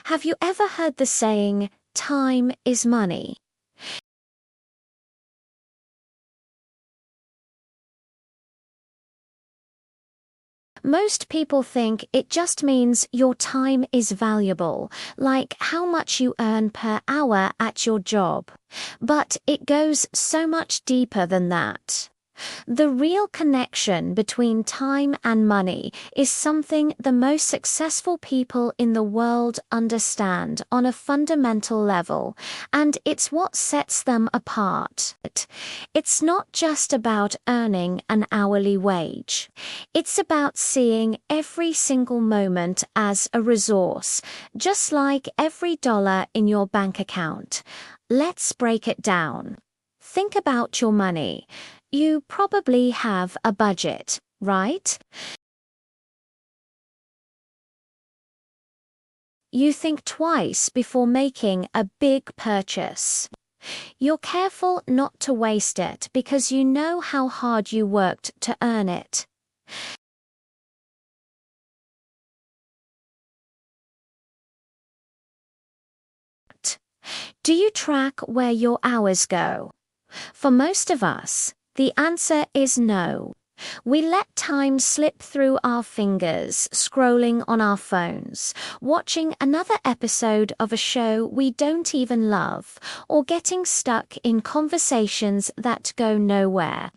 Have you ever heard the saying, time is money? Most people think it just means your time is valuable, like how much you earn per hour at your job. But it goes so much deeper than that. The real connection between time and money is something the most successful people in the world understand on a fundamental level, and it's what sets them apart. It's not just about earning an hourly wage. It's about seeing every single moment as a resource, just like every dollar in your bank account. Let's break it down. Think about your money. You probably have a budget, right? You think twice before making a big purchase. You're careful not to waste it because you know how hard you worked to earn it. Do you track where your hours go? For most of us, the answer is no. We let time slip through our fingers, scrolling on our phones, watching another episode of a show we don't even love, or getting stuck in conversations that go nowhere.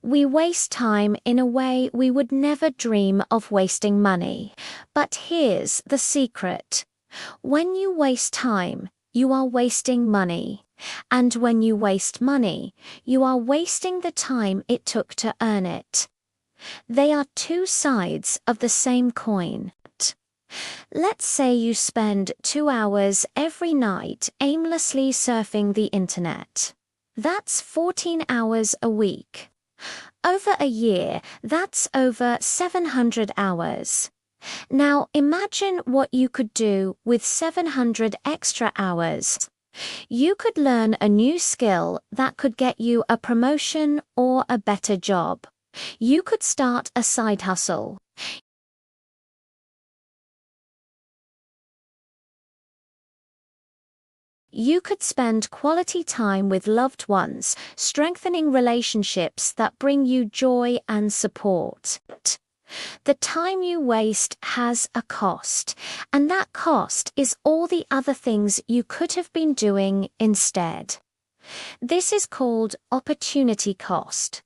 We waste time in a way we would never dream of wasting money. But here's the secret. When you waste time, you are wasting money. And when you waste money, you are wasting the time it took to earn it. They are two sides of the same coin. Let's say you spend 2 hours every night aimlessly surfing the internet. That's 14 hours a week. Over a year, that's over 700 hours. Now imagine what you could do with 700 extra hours. You could learn a new skill that could get you a promotion or a better job. You could start a side hustle. You could spend quality time with loved ones, strengthening relationships that bring you joy and support. The time you waste has a cost, and that cost is all the other things you could have been doing instead. This is called opportunity cost.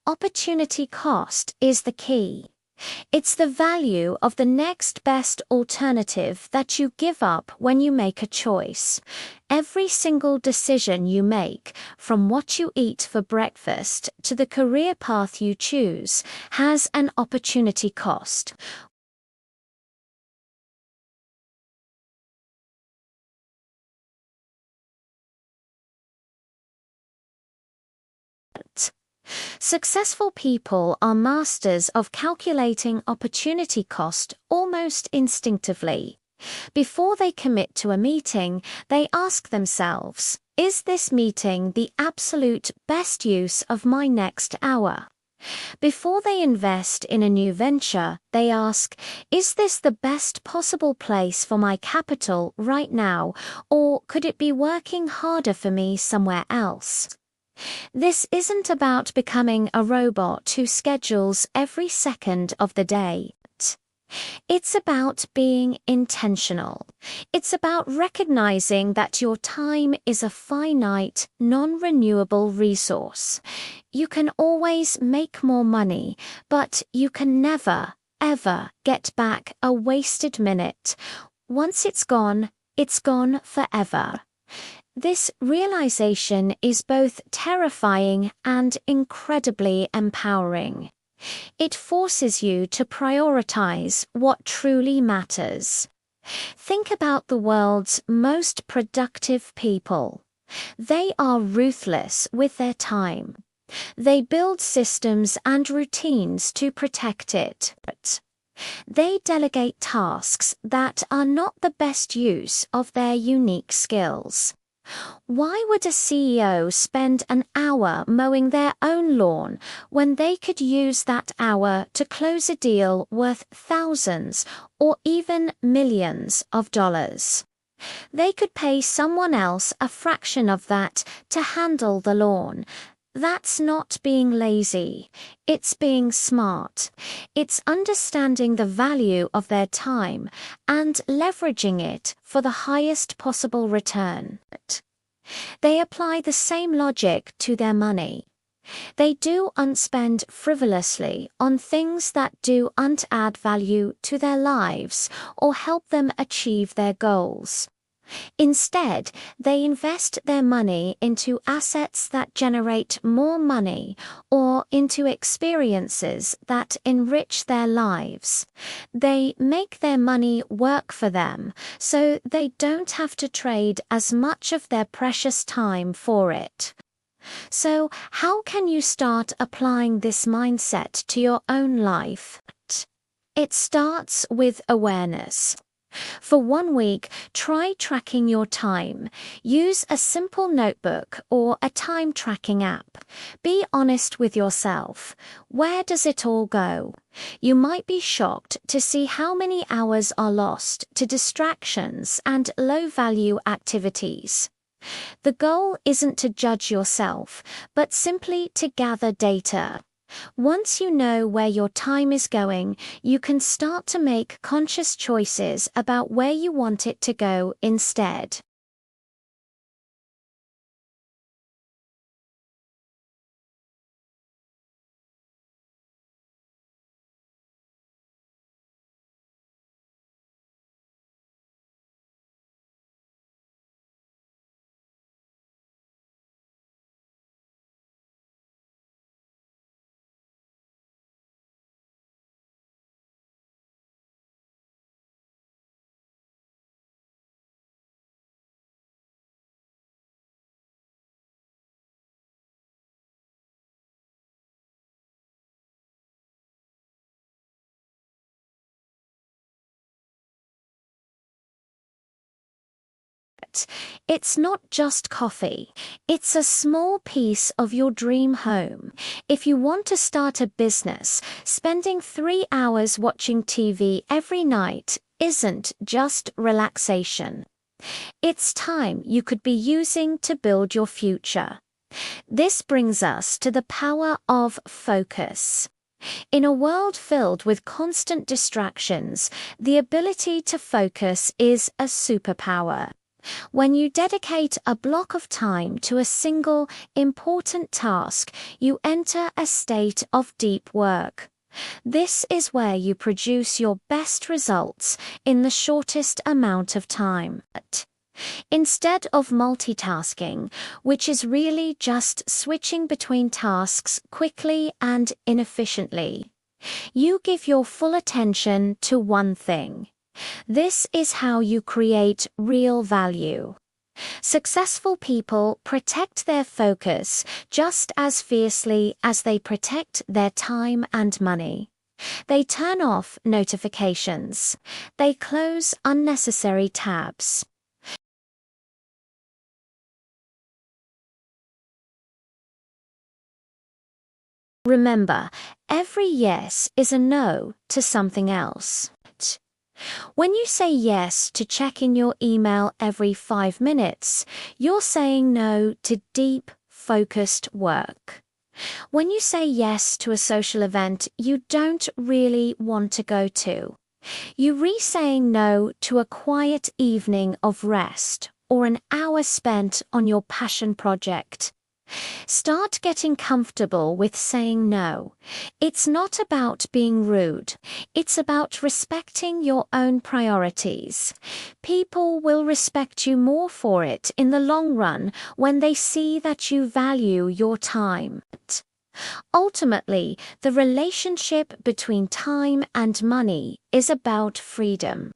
Opportunity cost is the key. It's the value of the next best alternative that you give up when you make a choice. Every single decision you make, from what you eat for breakfast to the career path you choose, has an opportunity cost. Successful people are masters of calculating opportunity cost almost instinctively. Before they commit to a meeting, they ask themselves, is this meeting the absolute best use of my next hour? Before they invest in a new venture, they ask, is this the best possible place for my capital right now, or could it be working harder for me somewhere else? This isn't about becoming a robot who schedules every second of the day. It's about being intentional. It's about recognizing that your time is a finite, non-renewable resource. You can always make more money, but you can never, ever get back a wasted minute. Once it's gone forever. This realization is both terrifying and incredibly empowering. It forces you to prioritize what truly matters. Think about the world's most productive people. They are ruthless with their time. They build systems and routines to protect it. They delegate tasks that are not the best use of their unique skills. Why would a CEO spend an hour mowing their own lawn when they could use that hour to close a deal worth thousands or even millions of dollars? They could pay someone else a fraction of that to handle the lawn. That's not being lazy. It's being smart. It's understanding the value of their time and leveraging it for the highest possible return. They apply the same logic to their money. They don't spend frivolously on things that don't add value to their lives or help them achieve their goals. Instead, they invest their money into assets that generate more money or into experiences that enrich their lives. They make their money work for them, so they don't have to trade as much of their precious time for it. So, how can you start applying this mindset to your own life? It starts with awareness. For 1 week, try tracking your time. Use a simple notebook or a time tracking app. Be honest with yourself. Where does it all go? You might be shocked to see how many hours are lost to distractions and low-value activities. The goal isn't to judge yourself, but simply to gather data. Once you know where your time is going, you can start to make conscious choices about where you want it to go instead. It's not just coffee. It's a small piece of your dream home. If you want to start a business, spending 3 hours watching TV every night isn't just relaxation. It's time you could be using to build your future. This brings us to the power of focus. In a world filled with constant distractions, the ability to focus is a superpower. When you dedicate a block of time to a single, important task, you enter a state of deep work. This is where you produce your best results in the shortest amount of time. Instead of multitasking, which is really just switching between tasks quickly and inefficiently, you give your full attention to one thing. This is how you create real value. Successful people protect their focus just as fiercely as they protect their time and money. They turn off notifications. They close unnecessary tabs. Remember, every yes is a no to something else. When you say yes to checking your email every 5 minutes, you're saying no to deep, focused work. When you say yes to a social event you don't really want to go to, you're re-saying no to a quiet evening of rest or an hour spent on your passion project. Start getting comfortable with saying no. It's not about being rude. It's about respecting your own priorities. People will respect you more for it in the long run when they see that you value your time. Ultimately, the relationship between time and money is about freedom.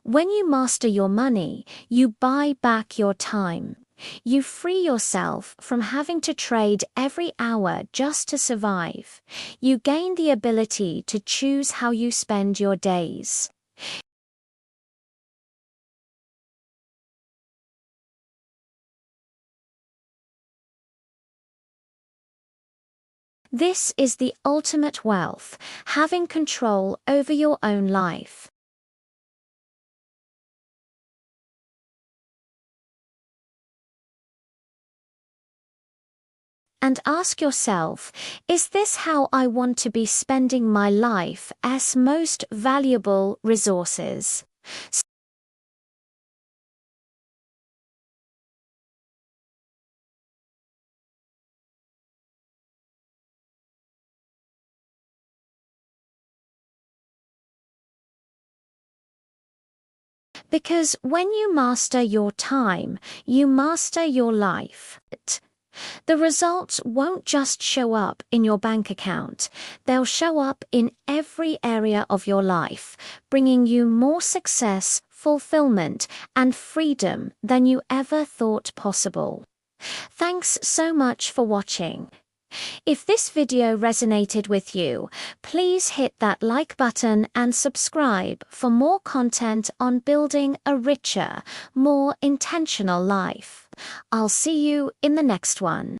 When you master your money, you buy back your time. You free yourself from having to trade every hour just to survive. You gain the ability to choose how you spend your days. This is the ultimate wealth, having control over your own life. And ask yourself, is this how I want to be spending my life as most valuable resources? Because when you master your time, you master your life. The results won't just show up in your bank account, they'll show up in every area of your life, bringing you more success, fulfillment, and freedom than you ever thought possible. Thanks so much for watching. If this video resonated with you, please hit that like button and subscribe for more content on building a richer, more intentional life. I'll see you in the next one.